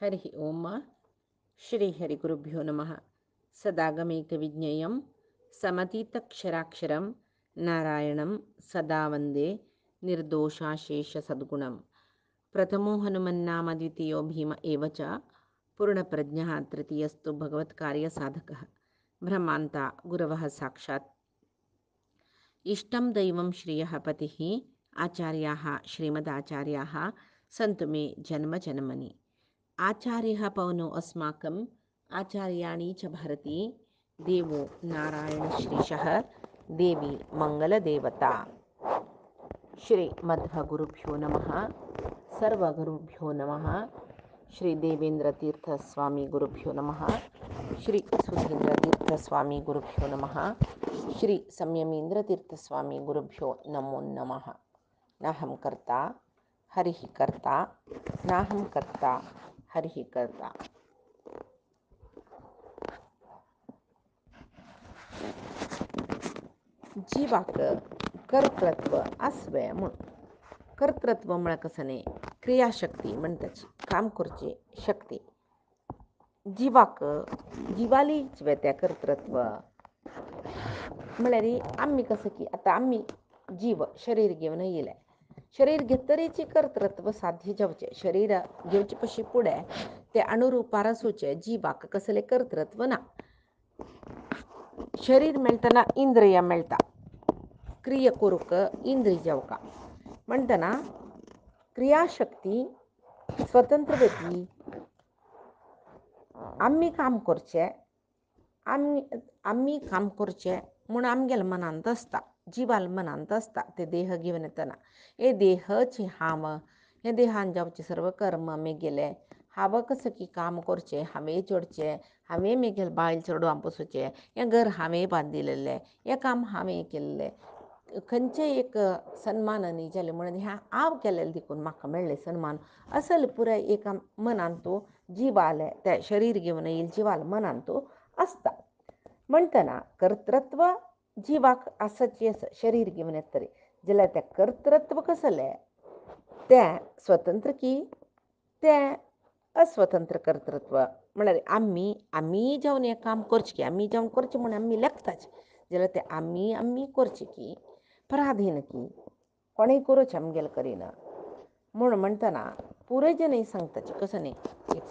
हरि ओम श्री हरिगुरुभ्यो नमः। सदागमेकविज्ञेयं समतीतक्षराक्षरं नारायणं सदा वन्दे निर्दोषाशेषसद्गुणं। प्रथमो हनुमन्नाम द्वितीयो भीम एव च पूर्णप्रज्ञः तृतीयस्तु भगवत्कार्यसाधकः। ब्रह्मान्ता गुरवः साक्षात् इष्टं दैवं श्रियः पतिः आचार्याः श्रीमदाचार्याः सन्तु मे जन्मजन्मनि। आचार्यः पवनो अस्माकम् आचार्याणि च भारती देवो नारायणश्रीशः देवी मंगलदेवता। श्री मध्वगुरुभ्यो नमः। सर्वगुरुभ्यो नमः। श्री देवेंद्र तीर्थ स्वामी गुरुभ्यो नमः। श्री सुधींद्र तीर्थ स्वामी गुरुभ्यो नमः। श्री संयमेंद्र तीर्थ स्वामी गुरुभ्यो नमो नमः। नाहं कर्ता हरिः कर्ता नाहं कर्ता हरिः कर्ता। जीवाक कर्तृत्व अस्वय म्हण. कर्तृत्व म्हळ्यार कसं नाही, क्रियाशक्ती म्हणटाची, काम करची शक्ती. जीवालीच वेत्या कर्तृत्व म्हळ्यार आम्ही कसं की आता आम्ही जीव शरीर घेऊन येयले, शरीर घेतरीचे कर्तृत्व साध्य जावचे. शरीर घेवचे पशी पुढे ते अनुरूपार आसूचे जीवाक कसले कर्तृत्व ना. शरीर मेळटना इंद्रिय मेळटा, क्रिय करूक इंद्रिय जावका म्हणटना क्रियाशक्ती स्वतंत्र व्यक्ती आम्ही काम करचे, आम्ही काम करचे म्हणून आमगेल्या मनांत आसता, जिवाल मनांत आसता. ते देह घेवन येतना हे देहचे हांव, हे देहान जावचे सर्व कर्म मेगेले हांव कसं की काम करचे, हांवें जोडचे, हांवें मेगेल बायल चेडवां पोसोवचे, हें घर हांवें बांदिल्लें, हें काम हांवें केल्लें. खंयचेय एक सन्मान न्ही जाले म्हणून ह्या हांव केलेले देखून म्हाका मेळ्ळे सन्मान असल पुराय एका मनान तो जिवाले त्या शरीर घेवन येईल जिवाल मनान तो आसता. म्हणटना कर्तृत्व जिवाक आसची आसा शरीर घेवन येतरी जाल्यार तें कर्तृत्व कसलें, तें स्वतंत्र की तें अस्वतंत्र कर्तृत्व. म्हळ्यार आमी जावन हें काम करचें की, आमी जावन करचें म्हणून आमी लेखताचे जाल्यार तें आमी करचें की पराधीन की कोणेय करूच आमगेले करिना म्हूण म्हणटना पुरे जन सांगताचे कसं न्ही.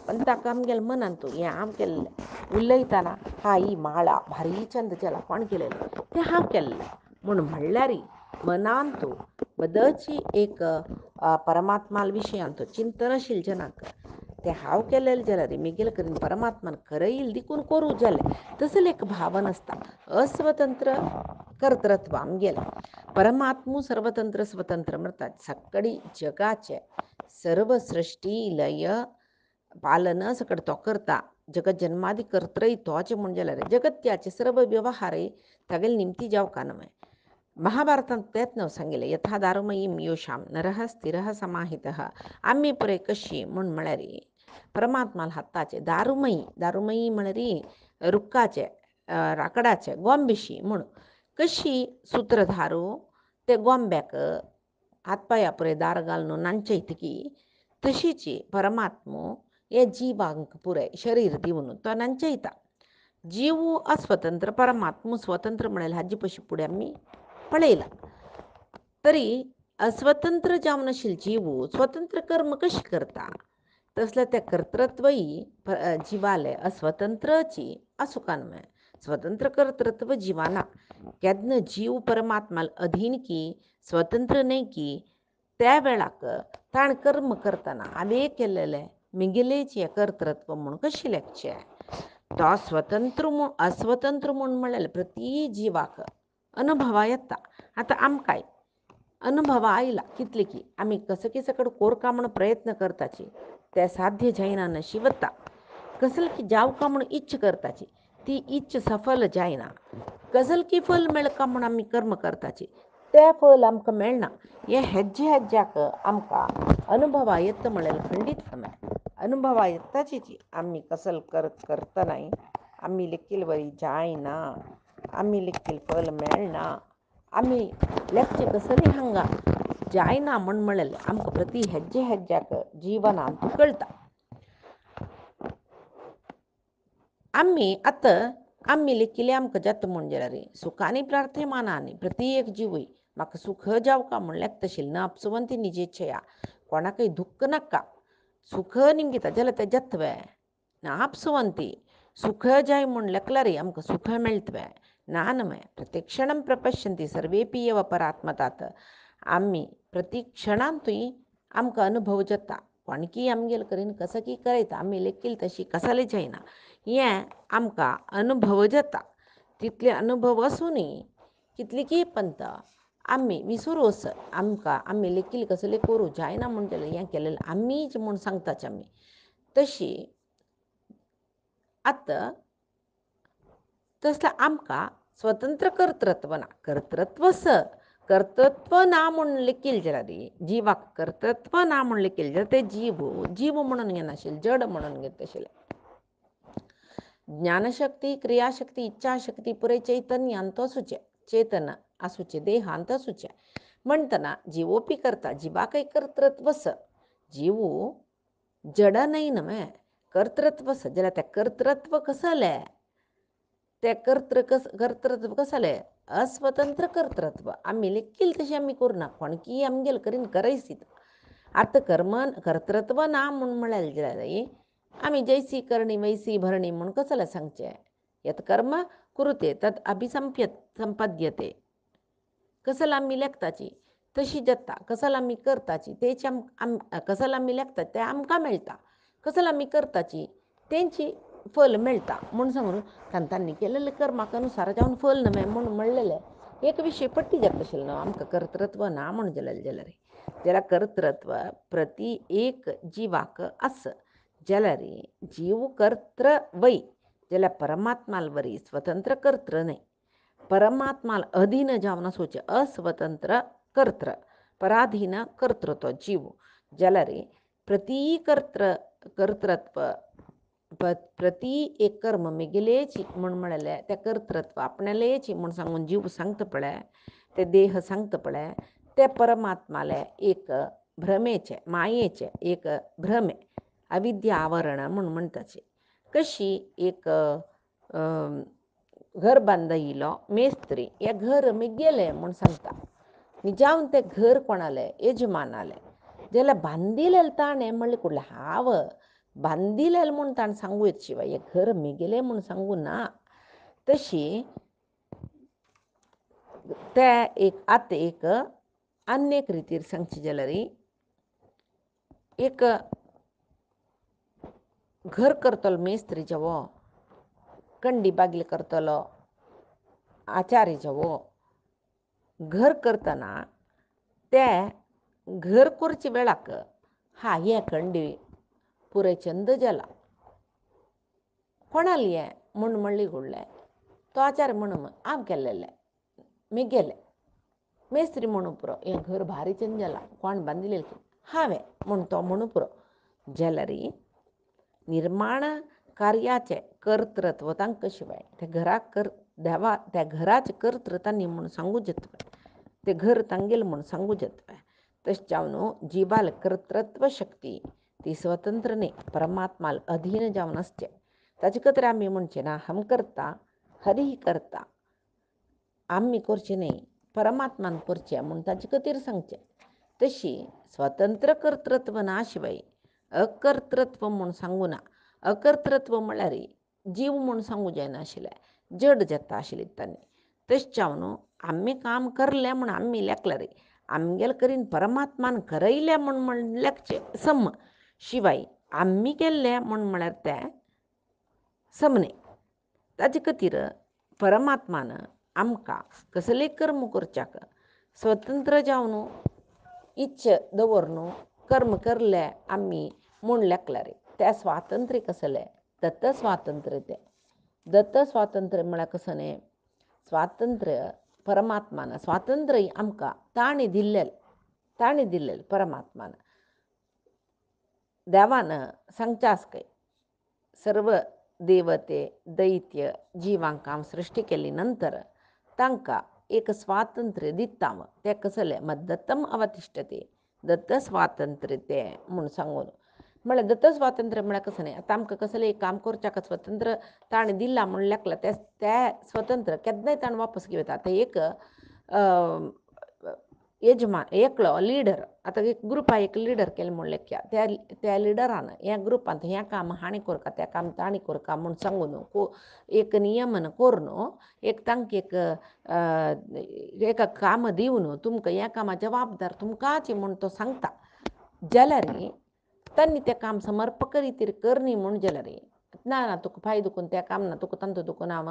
पण ताका आमगेल्या मनान तूं हें हांव केल्लें उलयतना हा ही माळा भारी चंद जाला कोण केलेलें तें हांव केल्लें म्हूण म्हणल्यार मनान तूं बदलची एक परमात्माल विशयान तो चिंतनशील जनाक तें हांव केलेलें जाल्यार मेगेले करीन परमात्मान खरयील देखून करूं जालें तसले एक भावन आसता. अस्वतंत्र कर्तृत्व आमगेलें, परमात्मू सर्वतंत्र स्वतंत्र म्हणटात. सकडी जगाचे सर्व सृष्टी लय पालन सकट तो करता. जगत जन्मादी कर्तय तोच म्हण जाल्यार जगत्याचे सर्व व्यवहारय तागेले निमती जावका न्हय. महाभारतांत तेच नव सांगिल्लें यथा दारुमयीं योशाम नरः स्थिरः समाहितः. आमी पुरे कशी म्हूण म्हळ्यार परमात्माला हाताचे दारुमयी म्हळ्यार रुक्काचे राकडाचे गोंबेशी म्हूण कशी सूत्रधारू ते गोंब्याक हातपाया पुरे दार घालून नांचयतकी तशीची परमात्मो हे जिवांक पुरे शरीर दिवन तो नांचयता. जीव अस्वतंत्र, परमात्मो स्वतंत्र म्हळ्यार हाजी पशी फुडें आमी पळयला. तरी अस्वतंत्र जावन आशिल्लो जीव स्वतंत्र कर्म कशी करता तसलें तें कर्तृत्वय जिवाले अस्वतंत्रची आसूंक न्हय. स्वतंत्र कर्तृत्व जिवाना केन्ना जीव परमात्माल अधीन की स्वतंत्र न्हय की त्या वेळाक ताण कर्म करतना हांवें केल्लेलें मिगिलेच हें कर्तृत्व म्हूण कशें लेखचें. तो स्वतंत्र म्हूण अस्वतंत्र म्हूण म्हळ्यार प्रती जिवाक अनुभवा येता. आतां आमकांय अनुभवा आयला कितले की आमी कसं की सकड कोरका म्हूण प्रयत्न करताची तें साध्य जायना नशिवता. कसल की जावका म्हूण इच्छ करताची ती इच्छ सफल जायना. कसल की फल मेळका म्हूण आमी कर्म करताची तें फल आमकां मेळना. हें हेज्याक आमकां अनुभवा येता म्हळ्यार खंडीत न्हय. अनुभवा येताची आमी कसल करतनाय आमी लेखील वरी जायना, आमी लेखील फल मेळना, आमी लेखचे कसली हांगा जायना म्हूण म्हळ्यार आमकां प्रती हेज्याक जिवनांत कळटा. आम्ही लेखिले आमकां जाता म्हूण जाल्यार सुखानी प्रार्थमानांनी प्रती एक जिवूय म्हाका सुख जावका म्हूण लेखता आशिल्लें न अपसुवंती निजेच्छया कोणाकय दुख्ख नाका सुख निमगिता जाल्यार तें जातवें ना आपसुवंती सुख जाय म्हूण लेखल्यार आमकां सुख मेळटवें ना नमे प्रतिक्षणम प्रपश्यंती सर्वेपी एव परात्मतात आमी प्रती क्षणांतूय आमकां अनुभव जाता कोणकीय आमगेल करीन कसं की करयता आमी लेखील तशी कसाले जायना हें आमकां अनुभव जाता तितले अनुभव असूनय कितलीकी पंत आमी विसुरोस आमी लेखील कसले करूं जायना म्हूण जाल्यार हें केलेलें आमीच म्हूण सांगताच आमी तशी आतां तसलें आमकां स्वतंत्र कर्तृत्व ना कर्तृत्व ना म्हूण लेखील जाल्यार जिवाक कर्तृत्व ना म्हूण लेखील जाल्यार ते जीव म्हणून घेनाशिल्ले जड म्हणून घेता आशिल्ले ज्ञानशक्ती क्रियाशक्ती इच्छाशक्ती पुरे चैतन्यांत आसूचे चेतन आसूचे देहांत आसूचे म्हणटना जिवोपी करता जिवाकय कर्तृत्व जीव जड नाही नवे कर्तृत्व जाल्यार तें कर्तृत्व कसलें तें कर्तृत्व कसलें अस्वतंत्र कर्तृत्व आमी लेखील तशें आमी करूना कोणकीय आमगेल करीन करयसीत आतां कर्तृत्व ना म्हूण म्हळ्यार जाल्यार आमी जैसी करणी वैसी भरणी म्हूण कसलें सांगचें यत् कर्म कुरुते तत् संपद्यते कसल आमी लेखताची तशी जाता कसल आमी करताची तेची कसल आमी लेखता तें आमकां मेळटा कसल आमी करताची तेंची फल मेळटा म्हूण सांगून तांणी केलेले कर्माक अनुसार जावन फल नवे म्हूण म्हणलेलें एक विशय पट्टी जाता आशिल्लो न्हू आमकां कर्तृत्व ना म्हूण जाल्यार कर्तृत्व प्रती एक जिवाक आस जाल्यार जीव कर्तृ वै जाल्यार परमात्माल वरी स्वतंत्र कर्तृ न्हय परमात्माल अधीन जावन आसोवचें अस्वतंत्र कर्तृ पराधीन कर्तृ तो जीव जाल्यार प्रती कर्तृत्व प्रती एक कर्म मेगेलेची म्हूण म्हळेलें तें कर्तृत्व आपणेलेची म्हूण सांगून जीव सांगता पळय ते देह सांगता पळय ते परमात्माले एक भ्रमेचे मायेचे एक भ्रमे अविद्या आवरण म्हूण म्हणटाचे कशी एक घर बांदयलो मेस्त्री हे घर मेगेलें म्हूण सांगता न्ही जावन तें घर कोणालें यजमानालें जाल्यार बांदिलेलें ताणें म्हणलें कुठलें हांव बांदिलेलें म्हूण ताणें सांगूं येता शिवाय हें घर मेगेलें म्हूण सांगूं ना तशी तें एक आनी एक रितीर सांगचें जाल्यार एक घर करतलो मेस्त्री जावो कंडी बागली करतलो आचारी जावो घर करतना तें घर करचे वेळाक हें कंडी पुरे चंद जाला कोणालें हें म्हूण म्हणलें घडलें तो आचार्य म्हणून हांव केल्लें मेगेलें मेस्त्री म्हणू पुरो हें घर भारी चंद जालां कोण बांदिलें हांवें म्हूण तो म्हणू पुरो जाल्यार निर्माण कार्याचें कर्तृत्व तांकां शिवाय त्या घराक त्या घराचें कर्तृ तांणी म्हूण सांगूं येता तें घर तांगेलें म्हूण सांगूं येता तशें जावन जिवाल कर्तृत्व शक्ती ती स्वतंत्र न्ही परमात्माल अधीन जावन आसचें ताजे खातीर आमी म्हणचें ना हम करता हरी करता आमी करचें न्ही परमात्मान करचें म्हूण ताजे खातीर सांगचें तशी स्वतंत्र कर्तृत्व ना शिवाय अकर्तृत्व म्हूण सांगूं ना अकर्तृत्व म्हळ्यार जीव म्हूण सांगूं जायनाशिल्लें जड जाता आशिल्लें तांणी तशें जावन आमी काम करलें म्हूण आमी लेखल्यार आमगेले करीन परमात्मान करयलें म्हूण लेखचें सम शिवाय आमी केल्लें म्हूण म्हळ्यार तें सम न्ही ताजे खातीर परमात्मान आमकां कसलेय कर्म करच्याक स्वतंत्र जावन इच्छ दवरून कर्म करलें आमी म्हूण लेखल्यार तें स्वातंत्र्य कसलें दत्त स्वातंत्र्य म्हळ्यार कसो न्ही स्वातंत्र्य परमात्मान स्वातंत्र्य आमकां ताणें दिल्लें परमात्मान देवान सांगचें आसकै सर्व देवते दैत्य जिवांक हांव सृश्टी केली नंतर तांकां एक स्वातंत्र्य दिता तें कसलें मद्दत्तम अवतिश्ठते दत्त स्वातंत्र्य तें म्हूण सांगून म्हळ्यार दत्त स्वातंत्र्य म्हळ्यार कसं न्ही, आतां आमकां कसलें एक काम करच्याक स्वतंत्र ताणें दिलां म्हूण लेखलां, त्या स्वतंत्र केन्नाय ताणें वापस घेवता. आतां एक यजमान एकलो लिडर, आतां एक ग्रुपा एक लिडर केलें म्हूण लेख्या, त्या लिडरान ह्या ग्रुपांत हें काम हाणें कोरता तें काम ताणें कोरता म्हूण सांगून एक नियमन कोरून एक तांकां एक काम दिवन तुमकां ह्या कामा जबाबदार तुमकांच म्हूण तो सांगता जाल्यार तांणी तें काम समर्पक रितीर करनी म्हूण जाल्यार ना तुका फाय दुखून तें काम ना, तुका तांतो दुखून हांव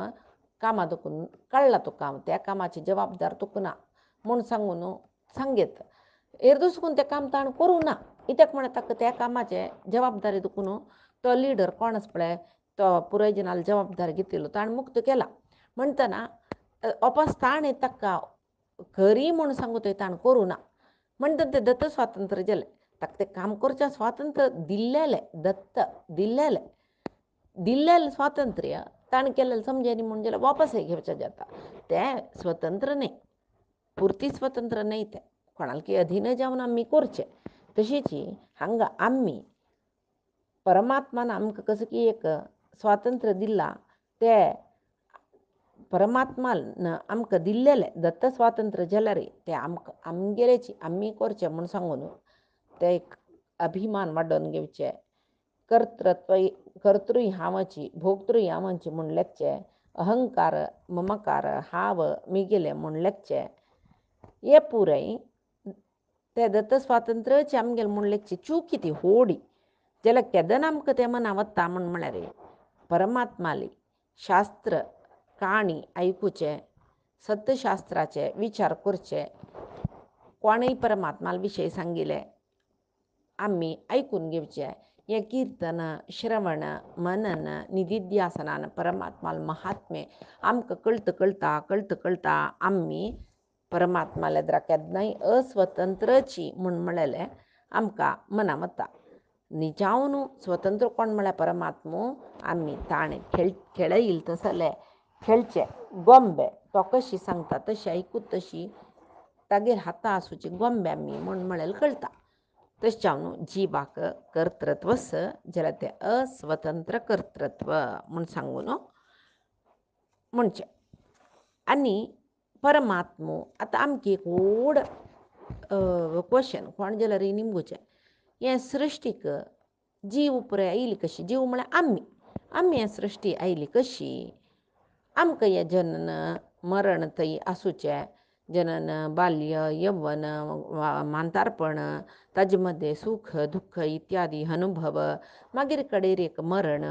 कामां दुखून काडलां तुका त्या कामाची जबाबदार तुका ना म्हूण सांगून सांगीत दुसकून तें काम ताणें करूं ना. कित्याक म्हळ्यार ताका त्या कामाचे जबाबदारी दुखून तो लिडर कोण आसा पळय तो पुराय जनाल जबाबदारी घेतिल्लो ताणें मुक्त केला म्हणटना वापस ताणें ताका करी म्हूण सांगू थंय ताणें करूं ना म्हणटा तें दत्त स्वातंत्र्य जालें. ताका तें काम करचें स्वातंत्र्य दिल्लेलें, दत्त दिल्लेलें स्वातंत्र्य ताणें केलेलें समजेनी म्हूण जाल्यार वापसय घेवचें जाता. तें स्वतंत्र न्ही, पुर्ती स्वतंत्र न्ही तें कोणालकी अधीन जावन आमी करचें. तशीच हांगा आमी परमात्मान आमकां कसं की एक स्वातंत्र्य दिलां, तें परमात्मान आमकां दिल्लेलें दत्त स्वातंत्र्य जाल्यार तें आमकां आमगेलेची आमी करचें म्हूण सांगून तें एक अभिमान वाडोवन घेवचें. कर्तृय हांवाची भोक्तृय हांवाची म्हूण लेखचें. अहंकार ममकार हांव मिगेलें म्हूण लेखचें. हें पुराय तें दत्त स्वातंत्र्यच आमगेलें म्हूण लेखचें. चूक ती होडी जाल्यार केदन आमकां तें मना वता म्हळ्यार परमात्माली शास्त्र काणी आयकुचें, सत्यशास्त्राचे विचार करचे. कोणेय परमात्मा विशयी सांगिल्लें आमी आयकून घेवचें. हें किर्तन श्रवण मनन निधिध्यासनान परमात्मा महात्म्य आमकां कळटा आमी परमात्मा लेद्रा केन्नाय अस्वतंत्रची म्हूण म्हळेलें आमकां मना वता. निजावन स्वतंत्र कोण म्हळ्यार परमात्मो आमी ताणें खेळयिल्लें तसलें खेळचें. गोंबे तो कशी सांगता तशी आयकूत तशी तागेर हातां आसूची गोंबे आमी म्हूण म्हळेलें कळटा. तशें जावन जिवाक कर्तृत्वस जाल्यार तें अस्वतंत्र कर्तृत्व म्हूण सांगून म्हणचें. आनी परमात्मो आतां आमकां एक व्हड क्वेश्चन कोण जाल्यार निमगुचें हें सृश्टीक जीव पुराय आयली कशी. जीव म्हळ्यार आमी हे सृश्टी आयली कशी. आमकां हें जनन मरण थंय आसूचें. जनन बाल्य यव्वन म्हातारपण ताजे मदें सुख दुख्ख इत्यादी अनुभव मागीर कडेर एक मरण.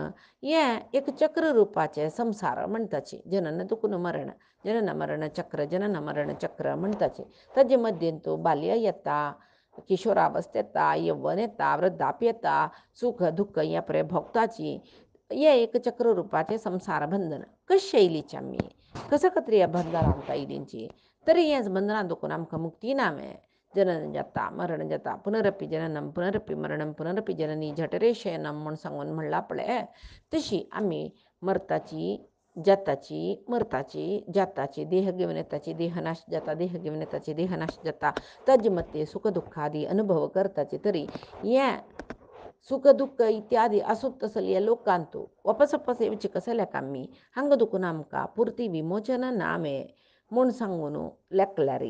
हें एक चक्र रुपाचें संवसार म्हणटाची. जनन दुखून मरण, जनन मरण चक्र, जनन मरण चक्र म्हणटाचें. ताजे मदें तूं बाल्य येता, किशोरावस्था येता, यव्वन येता, वृद्धाप्य येता, सुख दुख्ख हें पळय भोगताची. हें एक चक्र रुपाचें संवसार बंधन. कशें येयलीची आमी, कसं खातीर ह्या बंधनांत आयलींची. तरी हेंच बंधनां दुखून आमकां मुक्ती नामें. जनन जाता मरण जाता पुनरपि जननम पुनरपि मरणम पुनरपि जननी झठरे शयनम म्हूण सांगून म्हणलां पळय. तशी आमी मरताची जाताची मरताची जाताची देह घेवन येताची देह नाश जाता देह घेवन येताची देह नाश जाता. ताजे मदें सुख दुख्खादी अनुभव करताचे. तरी हें सुख दुख्ख इत्यादी आसूं तसलें ह्या लोकांत वापस येवचें कसल्याक आमी हांगा दुखून आमकां पुर्ती विमोचन नामें म्हूण सांगून लेखल्यार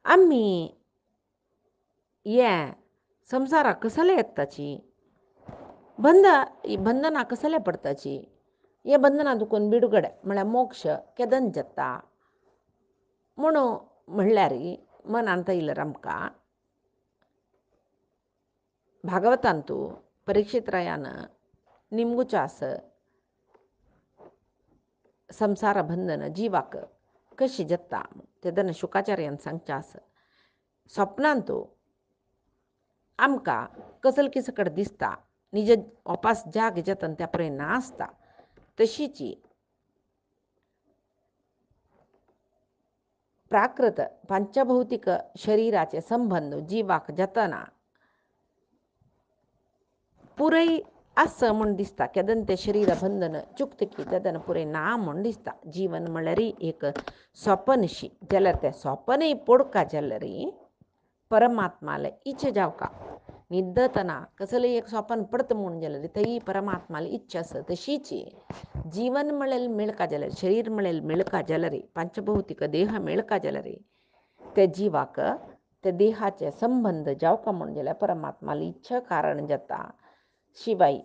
आमी हें संवसाराक कसलें येताची बंधनां कसलें पडटाची. हे बंधनां दुखून बिडगडे म्हळ्यार मोक्ष केदन जाता म्हणून म्हणल्यार मनांत आयल्यार आमकां भागवतांत परिक्षीत रायान निमगुचास संवसार बंधन जिवाक कशी जाता तेदन शुकाचार्यान सांगच्यास स्वप्नांत आमकां कसले किसकट दिसता. निजे वापास जाग जतन त्या पळय नासता. तशीच प्राकृत पंचभौतीक शरिराचे संबंध जिवाक जातना पुरय आस म्हूण दिसता. केदन तें शरीर बंधन चुकतकी तेदन पुरय ना म्हूण दिसता. जीवन म्हळ्यार एक स्वप्नशी जाल्यार तें स्वप्नय पडका जाल्यार परमात्माला इच्छा जाव का निद्दतना कसलं एक स्वप्न पडतं म्हणून गेलं तरी परमात्माला इच्छा असं तशीची जीवन मिळेल मिळका जलरे शरीर मिळेल मिळका जलरे पंचभौतिक देह मिळका जलरे त्या जीवाक त्या देहाचे संबंध जाव का म्हणून गेल्या परमात्माला इच्छा कारण जता शिवाय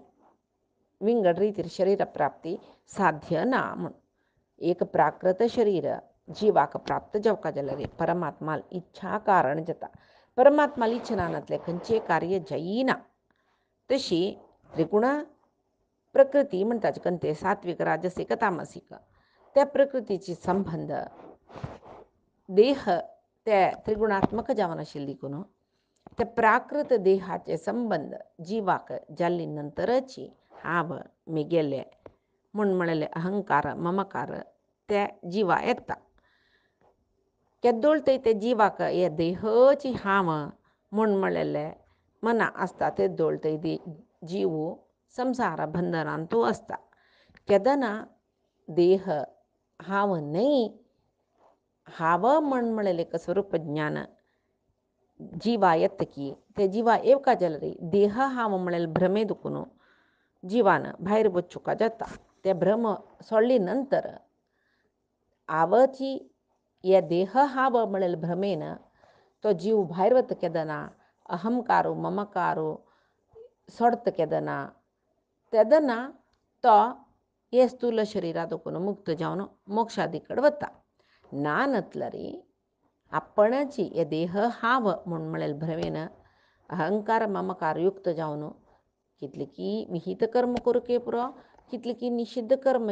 विंगड रीतीर शरीर प्राप्ती साध्य ना म्हणून एक प्राकृत शरीर जीवाक प्राप्त जाव का जलरे परमात्माला इच्छा कारण जता परमात्माला इच्छनातले खंयचे कार्य जाईना तशी त्रिगुण प्रकृती म्हणतात कंते सात्विक राजसिक तामसिक त्या प्रकृतीची संबंध देह त्या त्रिगुणात्मक जावन आशिल्ली देखून त्या प्राकृत देहाचे संबंध जीवाक जाल्ली नंतरची हाव मी गेले म्हणून म्हणले अहंकार ममकार त्या जीवा येता केद्दोळतय ते जीवाक या देहची हाव म्हणून म्हणलेले मना असता ते दोळतय जीव संसार बंधनांतू असता केदना देह हाव नाही हाव म्हण म्हणलेले का स्वरूप ज्ञान जीवा येत की ते जीवा येव का जलरे देह हाव म्हणेल भ्रमे दुखून जीवान बाहेर बच्चुका जाता ते भ्रम सोडली नंतर आवची या देह हाव म्हणेल भ्रमेन तो जीव बाहेर वत केदना अहंकारो ममकारो सोडत केदना तेदना तो ये स्थूल शरीरा दुखून मुक्त जावन मोक्षादीकड वता नानतलरी आपणची ये देह हाव म्हणून म्हणेल भ्रमेन अहंकार ममकार युक्त जावन कितले की विहित कर्म करू के पुरो कितले की निषिद्ध कर्म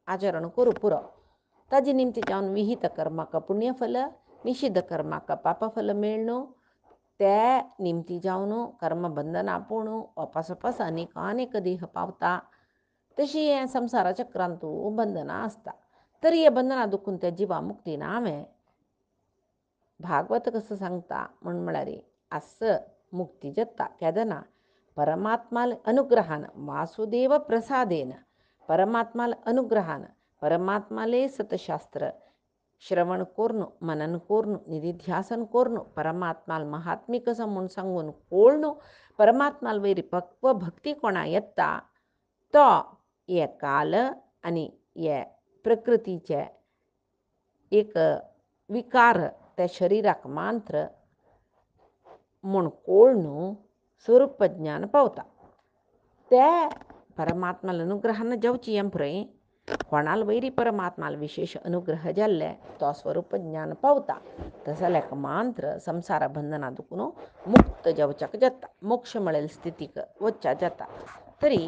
आचरण करू पुरो ताजी निमती जावन विहित कर्माक पुण्यफल निषिद्ध कर्माक पापफल मिळणं त्या निमती जावन कर्मबंधन आपण वापस अनेक देह पावता तशी हे संसार चक्रांतू बंधना असता तरी हे बंधना दुखून त्या जीवा मुक्ती नामे भागवत कसं सांगता म्हणून म्हणारे असं मुक्ती जत्ता केदना परमात्माल अनुग्रहान वासुदेव प्रसादेन परमात्माल अनुग्रहान परमात्माले सतशास्त्र श्रवण कोर्ण मनन कोर्ण निधिध्यासन कोर्ण परमात्माल महात्मी कसं म्हणून सांगून कोळणो परमात्माल वैरी पक्व भक्ती कोणा येता तो ये काल आणि ये प्रकृतीचे एक विकार त्या शरीराक मात्र म्हण कोळणू स्वरूप ज्ञान पावता त्या परमात्माला अनुग्रहानं जावची एंप्रय कोणाला वैरी परमात्माला विशेष अनुग्रह जाल्ले तो स्वरूप ज्ञान पावता तसा लेख मात्र संसार बंधना दुखून मुक्त जावच्याक जाता मोक्ष मिळेल स्थितीक वच्चा जाता तरी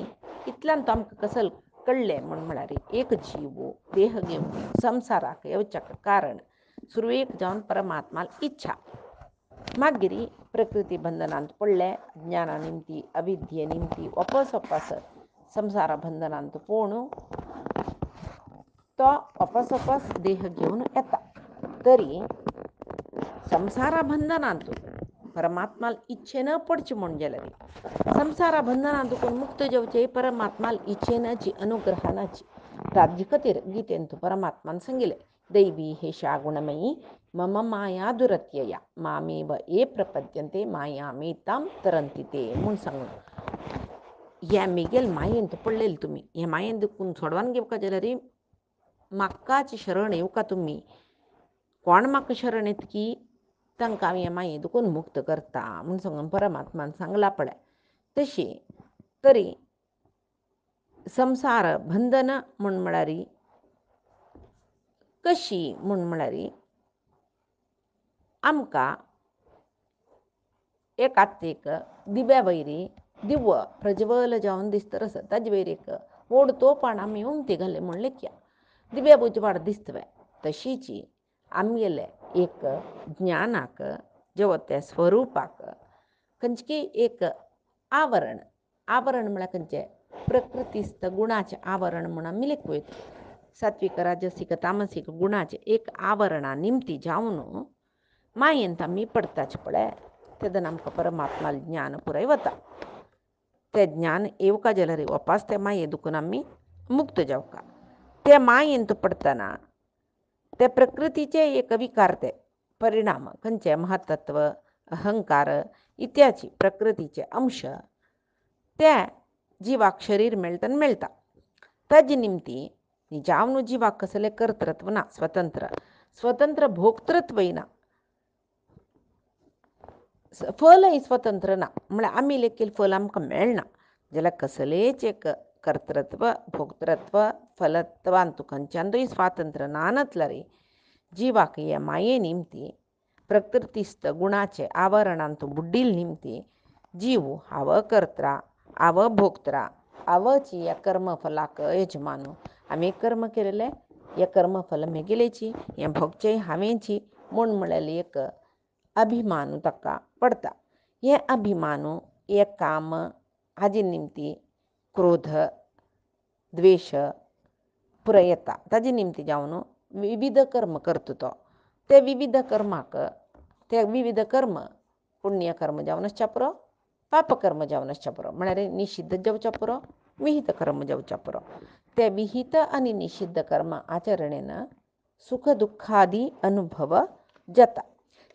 इतल्यान तो आमकां कसं कळले म्हणून म्हणारे एक जीव देह घेऊन संसाराक येवच्याक कारण सुरवेक जावन परमात्माला इच्छा मागिरी प्रकृती बंधनांत पडले ज्ञाना निमती अविद्ये निमती वापस संसार बंधनांत पोवणू तो वापस देह घेऊन येता तरी संसार बंधनांत परमात्माला इच्छेनं पडचे म्हणून गेले संसार बंधनांतून मुक्त जेवचे परमात्माला इच्छेनाची अनुग्रहानाची राज्यकतेर गीतेंतू परमात्मान सांगिले दैवी हेषा गुणमयी मम माया दुरत्यया मामेव ये प्रपद्यंते माया मेताम तरंती ते म्हणून सांगून या मेगेल मायेंत पडलेली तुम्ही हे मायेन दुखून सोडवान घेऊ का जलरी म्हाकाच शरण येऊ का तुम्ही कोण म्हाका शरण येत की तांकां हांव हे माये दुखून मुक्त करता म्हणून सांगून परमात्मान सांगला पळय तशी तरी संसार बंधन म्हणून म्हळ्यारी कशी म्हणून म्हळ्यारी आमकां एक आत्तेक दिव्या वैरी दिव्य प्रज्वल जावन दिसता रस ताजे वैर एक व्हड तोपान आमी उमती घाले म्हण लेख्या दिव्या उजवाड दिसतवे तशीची आमगेले एक ज्ञानाक जेव त्या स्वरूपाक खंयची एक आवरण म्हळ्यार खंयचे प्रकृतीस्थ गुणाचे आवरण म्हणून आमी लेख वयता सात्विक राजसिक तामसिक गुणाचे एक आवरणा निमती जावन मायेंत आमी पडताच पळय तेदन आमकां परमात्मा ज्ञान पुराय वता ते ज्ञान येवका जाल्यार वापस ते माये दुखून आमी मुक्त जावका ते मायेंत पडतना ते प्रकृतीचे एक विकार ते परिणाम खंयचे महत्त्व अहंकार इत्यादी प्रकृतीचे अंश त्या जिवाक शरीर मेळता तज निमती जावनु जिवाक कसले कर्तृत्व ना स्वतंत्र भोक्तृत्वयना फल ही स्वतंत्र ना म्हळ्यार आमी लेखील फल आमकां मेळना जाल्यार कसलेच एक कर्तृत्व भोक्तृत्व फलत्वान तूं खंयच्यानूय स्वातंत्र्य नानतला रे जिवाक हे माये निमती प्रकृतिस्थ गुणाचे आवरणान तूं बुड्डील निमती जीव हाव कर्त्रा हाव भोक्त्रा आवची या कर्मफलाक यजमानू आमी कर्म केलेले हे कर्मफल मेगेलेची हे भोगचे हांवेची म्हूण म्हळ्यार एक अभिमानू ताका पडता हे अभिमानू हे काम हाजे निमती क्रोध द्वेष पुरयता ताजे निमती जावन विविध कर्म करता तो ते विविध कर्माक ते विविध कर्म पुण्य कर्म जावनच पुरो पाप कर्म जावनच पुरो म्हळ्यार निषिद्ध जावच्या पुरो विहित कर्म जावच्या पुरो ते विहित आनी निषिद्ध कर्म आचरणेन सुख दुःखादी अनुभव जाता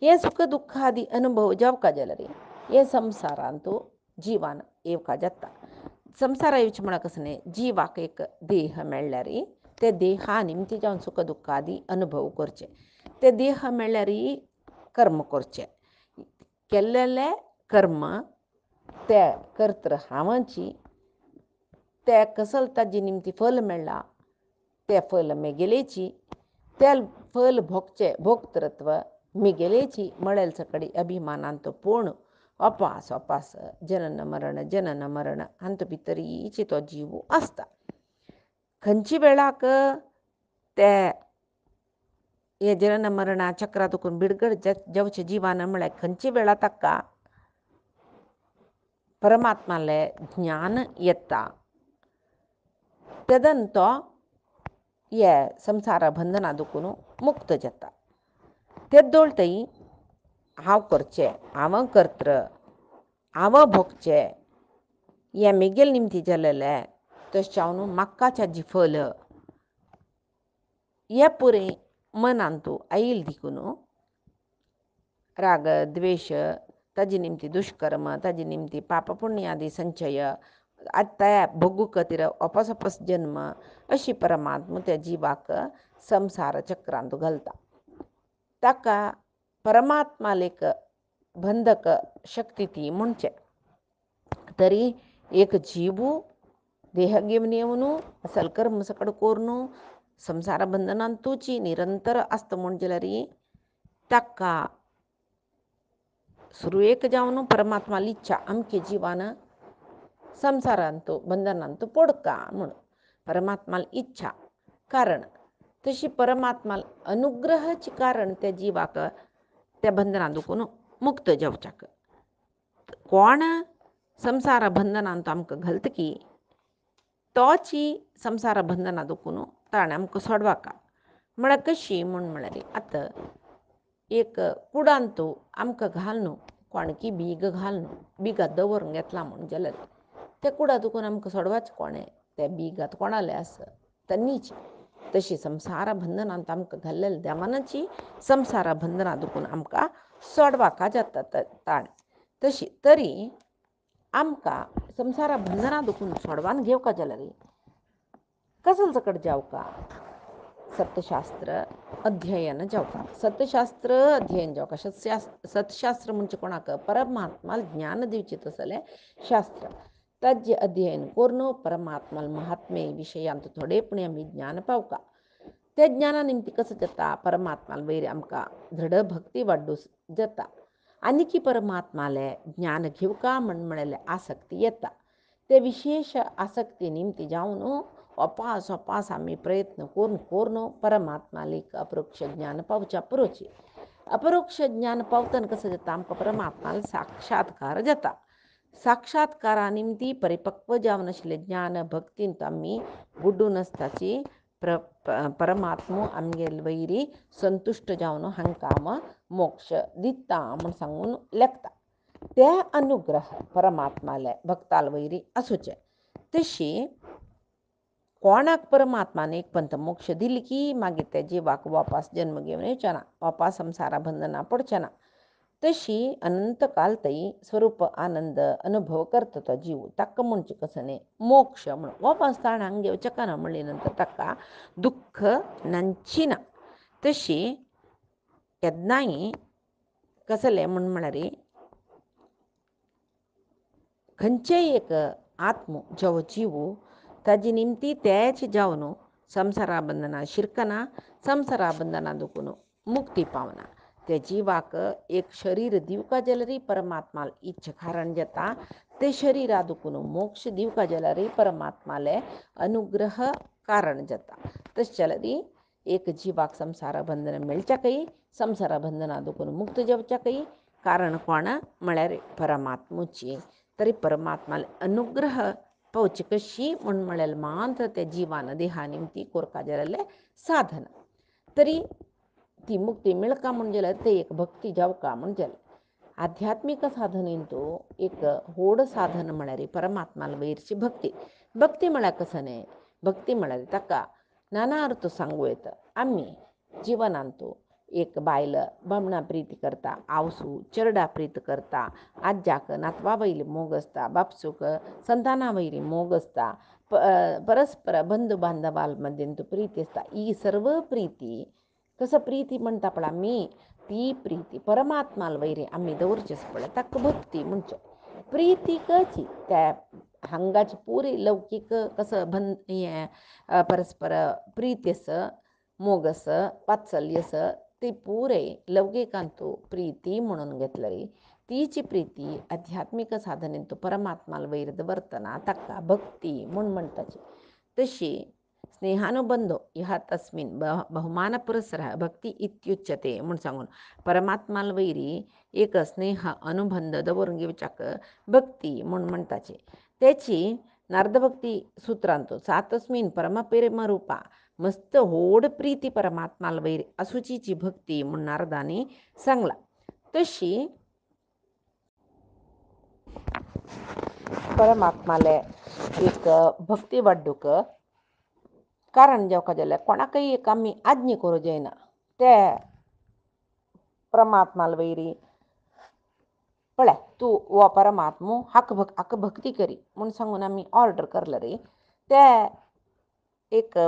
हे सुख दुःखादी अनुभव जावका जाल्यार हे संवसारांतू जिवान येवका जाता संवसारा येवचे म्हळ्यार कसं न्ही जिवाक एक देह मेळ्ळ्यार ते देहा निमती जावन सुख दुःखादी अनुभव करचे ते देह मेळ्ळ्यार कर्म करचे केल्लेले कर्म ते कर्तृ हांवाची ते कसल ताजे निमती फल मेळ्ळा ते फल मेगेलेची ते फल भोगचे भोक्तृत्व मिगेलेची म्हळेल सकडी अभिमानान तो पूर्ण अपास जनन मरण हांत भितरीची तो जीव आसता खंयची वेळाक ते हे जनन मरणा चक्रातून बिडगड जावचे जिवान म्हळ्यार खंयची वेळा ताका परमात्माले ज्ञान येता तेदन तो हे संवसार बंधना दुखून मुक्त जाता तेदोळतई हांव करचें हांव कर्तृ हांव भोगचें हें मेगेल निमती जालेले तशें हांव म्हाकाच्या जी फल हे पुरे मनान तूं आईल देखून राग द्वेष ताजे निमती दुष्कर्म ताजे निमती पाप पुण्यादी संचय आता भोगू खातीर अपास जन्म अशी परमात्मा त्या जिवाक संवसार चक्रांत घालता ताका परमात्मा लेक बंधक शक्ती ती म्हणचे तरी एक जीव देह घेवन येवन असल कर्म सकड करून संवसार बंधनान तुची निरंतर आसता म्हण जाल्यार ताका सुरवेक जावन परमात्मा इच्छा अमके जिवान संवसारांत बंधनांत पडका म्हण परमात्मा इच्छा कारण तशी परमात्मा अनुग्रहाची कारण त्या जिवाक त्या बंधनां दुखून मुक्त जावच्याक कोण संवसार बंधनांत आमकां घालता की तोची संवसार बंधनां दुखून ताणें आमकां सोडवाका म्हळ्यार कशी म्हूण म्हळ्यार आतां एक कुडांत आमकां घालून कोणकी बीग घालून बिगात दवरून घेतला म्हूण जाल्यार त्या कुडा दुखून आमकां सोडवाचें कोणें त्या बिगात कोणाले आसा तन्नीच तशी संवसार बंधनांत आमकां घाल्लेल्या देवानाची संवसार बंधनां दुखून आमकां सोडवाका जाता ताणें तशी तरी आमकां संवसार बंधनां दुखून सोडवान घेवका जाल्यार कसल सकट जावका सत्यशास्त्र अध्ययन जावका सत्यशास्त्र अध्ययन जावका सत्यशास्त्र म्हणजे कोणाक परमात्मा ज्ञान दिवचे तसले शास्त्र ताजे अध्ययन करून परमात्मा महात्मे विशयांत थोडेपणी आमी ज्ञान पावका त्या ज्ञाना निमती कसं जाता परमात्मा वयर आमकां दृढ भक्ती वाडूं जाता आनी की परमात्माले ज्ञान घेवका म्हळ्यार आसक्ती येता ते विशेष आसक्ती निमती जावन अपास आमी प्रयत्न करून परमात्मा लेक अपरोक्ष ज्ञान पावच्या पुरोची अपरोक्ष ज्ञान पावतना कसं जाता आमकां परमात्मा साक्षात्कार जाता साक्षात्कारा निमती परिपक्व जावन आशिल्लें ज्ञान भक्तींत आमी बुडून आसताची परमात्मा आमगेल वयरी संतुश्ट जावन हांकां मोक्ष दिता म्हूण सांगून लेखता ते अनुग्रह परमात्माले भक्ताल वयरी आसूचे तशी कोणाक परमात्मान एक पंत मोक्ष दिली की मागीर ते जिवाक वापस जन्म घेवन येवचे ना वापस संवसारा बंधनां पडचे ना तशी अनंत काल तई स्वरूप आनंद अनुभव करतो तो जीव तक्क म्हणचे कसं नाही मोक्ष म्हणून वापस ताणांगे चकाना म्हणल्यानंतर तक्का दुःख नंचिन तशी केदनाई कसले म्हणून म्हणारी खंयचेय एक आत्म जेव जीव ताजी निमती त्याच जावनु संसारा बंधना शिरकना संसारा बंधना दुखून मुक्ती पावना त्या जीवाक एक शरीर दिवका जलरी परमात्मा इच्छ कारण जता ते शरीरा दुखून मोक्ष दिवका जलरी परमात्माले अनुग्रह कारण जता तस चलरी एक जीवाक संसार बंधन मिळच्या काही संसार बंधना दुखून मुक्त जेवच्या काही कारण कोण म्हळ्यार परमात्मुची तरी परमात्माला अनुग्रह पावची कशी म्हणून म्हळेल मात्र त्या जीवानं देहा निमती कोरका जलले साधन तरी ती मुक्ती मिळका म्हणजे ते एक भक्ती जाव का म्हणजे आध्यात्मिक साधन तो एक होड साधन म्हणारी परमात्माला वैरची भक्ती भक्ती म्हणा कसं नाही भक्ती म्हणाली तका नाना अर्थ सांगू येतं आम्ही जीवन आणतो एक बायल बामणा प्रीती करता आवसू चरडा प्रीत करता आज्याक नातवा बैल मोग असता बापसूक संताना वैरी मोग असता परस्पर बंधू बांधवांमध्ये प्रीती असता ही सर्व प्रीती कसं प्रीती म्हणता पण आम्ही ती प्रीती परमात्माला वैरी आम्ही दौरचेच पडे तक भक्ती म्हणजे प्रीती कची त्या हंगाची पुरी लौकिक कसं परस्पर प्रीतीस मोगस वात्सल्यस ते पुरे लौकिकांतो प्रीती म्हणून घेतलरी तीची प्रीती आध्यात्मिक साधने तो परमात्माला वैरद वर्तना तक्का भक्ती म्हणून म्हणताची तशी स्नेहानुबंधो ह्या तस्मिन बहुमान पुरस्सर भक्ती इत्युच्यते म्हणून सांगून परमात्माला वैरी एक स्नेह अनुबंध दवरून घेवच्याक भक्ती म्हणून म्हणताचे त्याची नारदभक्ती सूत्रांतो सातस्मिन परमप्रेम रूपा मस्त होड प्रीती परमात्माला वैरी असुचीची भक्ती म्हणून नारदाने सांगला तशी परमात्माला एक भक्ती वाढूक कारण जेवका जाल्यार कोणाकय एक आमी आज्ञा करूं जायना ते परमात्माला वैरी पळय तू वो परमात्मो हाक भक्ती करी म्हणून सांगून आमी ऑर्डर करले रे ते एक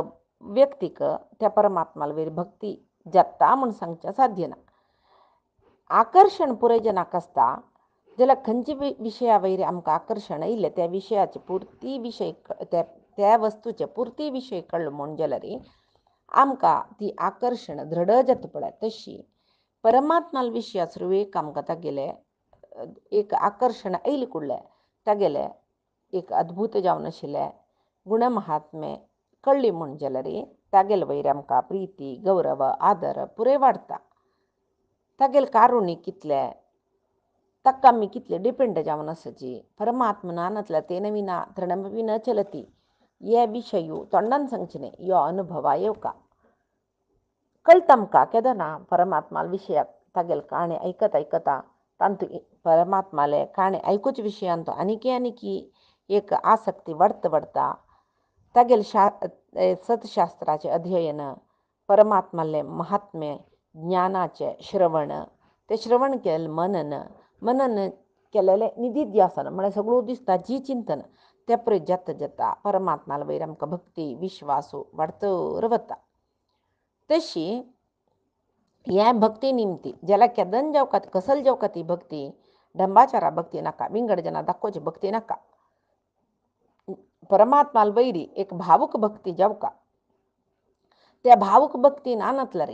व्यक्तीक त्या परमात्माला वैरी भक्ती जाता म्हणून सांगच्या साध्य ना आकर्षण पुरे जनाक आसता जाल्यार खंयचे विशया वैरी आमकां आकर्शण येयलें त्या विशयाचे पुर्ती विशय त्या वस्तूचे पुर्ती विशय कळ्ळो म्हण जाल्यार आमकां ती आकर्शण दृढ जाता पळय तशी परमात्माला विशया सुरवेक आमकां तागेले एक आकर्शण येयलें कुडलें तागेले एक अद्भुत जावन आशिल्लें गुणमहात्म्य कळ्ळी म्हण जाल्यार तागेले वैरी आमकां प्रीती गौरव आदर पुरे वाडटा तागेले कारुणी कितले तक्का आमी कितले डिपेंड जावन आसाची परमात्मा ना नसल्यार तेन विना तृणमपि न चलती हे विशय तोंडान सांगचे न्ही ह्यो अनुभवा येवका कळटा आमकां केदो ना परमात्माला विशयाक तागेले काणे ऐकता तांतू परमात्माले काणे ऐकूच विशयान तो आनिकी एक आसक्ती वाडता तागेले सतशास्त्राचे अध्ययन परमात्माले महात्म्य ज्ञानाचे श्रवण ते श्रवण केलें मनन केलेले निधिध्यासन म्हळ्यार सगळो दिसता जी चिंतन ते पळय जाता परमात्माला वैर आमकां भक्ती विश्वासू वाडतर वता तशी हे भक्ती निमती जाल्यार केदन जावका कसल जावका ती भक्ती ढंबाचारा भक्ती नाका विंगड जना दाखोवची भक्ती नाका परमात्माला वैरी एक भावूक भक्ती जावका त्या भावूक भक्ती ना नातल्यार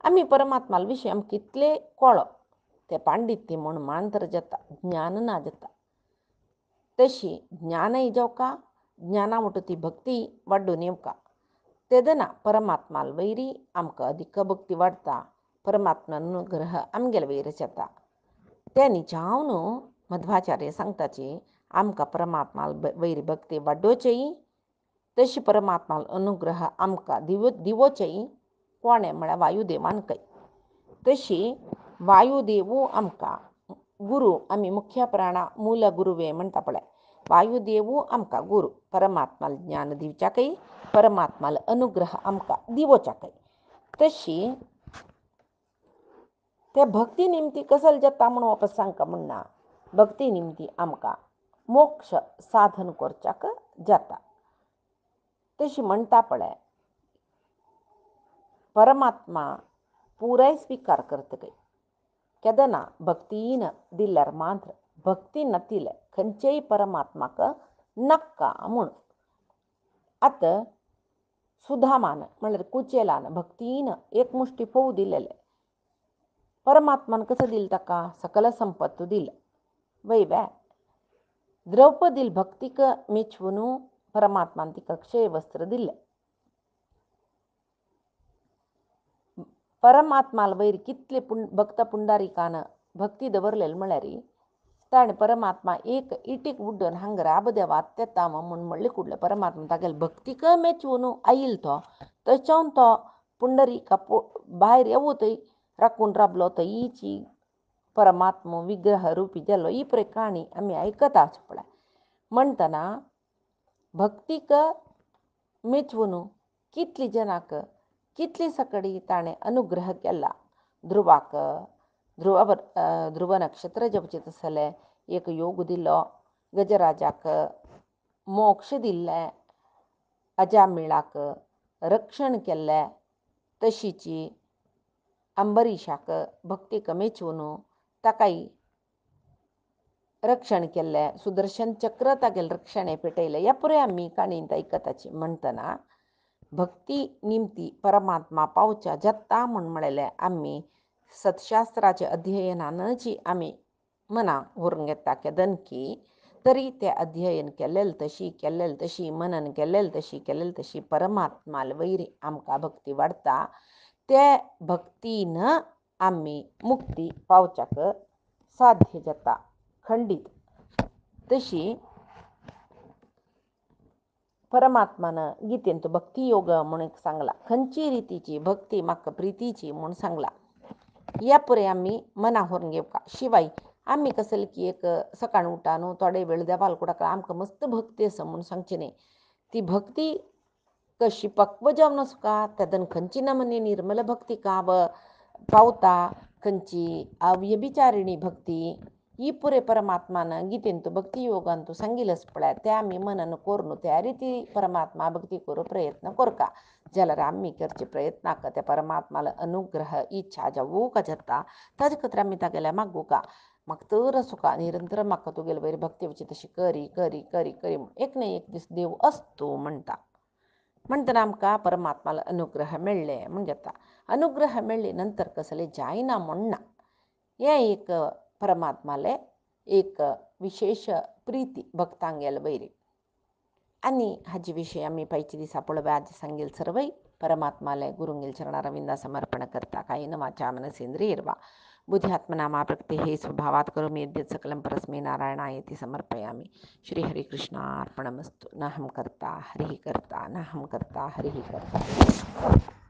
आमी परमात्माला विशय आमकां कितले कळो ते पांडित्य म्हूण मांतर जाता ज्ञान ना जाता तशी ज्ञानय जावका ज्ञाना म्हणटा ती भक्ती वाडून येवका तेदना परमात्माला वैरी आमकां अधिक भक्ती वाडटा परमात्मा अनुग्रह आमगेले वैर जाता ते निजावन मध्वाचार्य सांगताची आमकां परमात्माला वैरी भक्ती वाडोवचेय तशी परमात्माला अनुग्रह आमकां दिवोचेय कोणे म्हळ्यार वायुदेवान कय तशी वायुदेवू आमकां गुरू आमी मुख्य प्राणा मूल गुरुवे म्हणटा पळय वायुदेवू आमकां गुरू परमात्माला ज्ञान दिवच्याकय परमात्माला अनुग्रह आमकां दिवोच्याकय तशी त्या भक्ती निमती कसल जाता म्हणून वापस सांगता म्हणना भक्ती निमती आमका मोक्ष साधन करच्याक जाता. तशी म्हणता पडे परमात्मा पुराय स्वीकार करत काही केदना भक्तीन दिल्यार मात्र भक्ती नतिले खंयचेय परमात्माक नक्का म्हूण. आता सुधामान म्हणल्यार कुचेलान भक्तीन एक मुष्टी फोव दिलेले परमात्मान कसं दिल ताका सकल संपत्त दिल वैबे द्रौपदील भक्तीक मेचवून परमात्मान तिका क्षय वस्त्र दिले. परमात्माल वैर कितले भक्त पुंडारिकान भक्ती दवरलेली म्हळ्यार ताणे परमात्मा एक इटीक उड्डून हांगा राब देवा तेताम म्हूण म्हणले कुडले परमात्मा तागेले भक्तीक मेचवून आयिल तो थंयच्यान तो पुंडरिका भायर येवूतय राखून राबलो थंयची परमात्मा विग्रह रुपी जालो ही पळय काणी आमी आयकताच पळय. म्हणटना भक्तीक मेचवून कितली जनाक कितली सकडी ताणे अनुग्रह केला. ध्रुवाक ध्रुव नक्षत्र जपचीत आसले एक योग दिलो, गजराजाक मोक्ष दिल्ले, अजामिळाक रक्षण केल्लें, तशीची अंबरीशाक भक्तीक मेचवून ताकाय रक्षण केल्लें, सुदर्शन चक्र तागेलें रक्षणे पेटयलें ह्या पुरे आमी काणयेंत आयकताची. म्हणटना भक्ती निमती परमात्मा पावच्या जत्ता म्हूण म्हळेलें आमी सत्शास्त्राच्या अध्ययनानची आमी मना व्हरून घेता केदन की तरी तें अध्ययन केल्लें तशी मनन केल्लें तशी परमात्माल वैरी आमकां भक्ती वाडटा. ते भक्तीन आमी मुक्ती पावच्याक साध्य जाता खंडीत. तशी परमात्मान गीतेंत भक्ती योग म्हणून सांगला खंयची रितीची भक्ती म्हाका प्रितीची म्हूण सांगला. ह्या पुरे आमी मना व्हरून घेवका. शिवाय आमी कसले की एक सकाळ उठा न्हू थोडे वेळ देवाल कुडाक आमकां मस्त भक्ती आसा म्हूण सांगची न्ही. ती भक्ती कशी पक्व जावन आसका तेदन खंयची नमने निर्मल भक्ती काब पावता खंयची अव्यभिचारिणी भक्ती ही पुरे परमात्मान गीतेंत भक्ती योगांतू सांगिलच पळय. ते आमी मनन करून त्या रिती परमात्मा भक्ती करू प्रयत्न करका जाल्यार आमी करचे प्रयत्नाक त्या परमात्माला अनुग्रह इच्छा जावू का जाता ताजे खातीर आमी तागेल्या मागू का म्हाका तर सुका निरंतर म्हाका तुगेले वयर भक्ती वची तशी करी करी करी करी एक ना एक दीस देव असतो म्हणटा. म्हणटना आमकां परमात्माला अनुग्रह मेळ्ळे म्हण जाता. अनुग्रह मेळ्ळे नंतर कसले जायना म्हणना. हें एक परमात्माले एक विशेष प्रीती भक्तांगेल वैरी. आनी हाजे विशयी आमी पायचे दिसा पळोवया. आज सांगेल सर्वय परमात्माले गुरुंगेल चरणारविंदा समर्पण करता. कायेन वाचा मनसेंद्रियर्वा बुद्ध्यात्मना प्रकृते हे स्वभावात् करोमि यद्यत् सकलं परस्मै नारायणायेति समर्पयामि. श्री हरिकृष्णार्पणमस्तु. नाहं कर्ता हरिः कर्ता नाहं कर्ता हरिः कर्ता.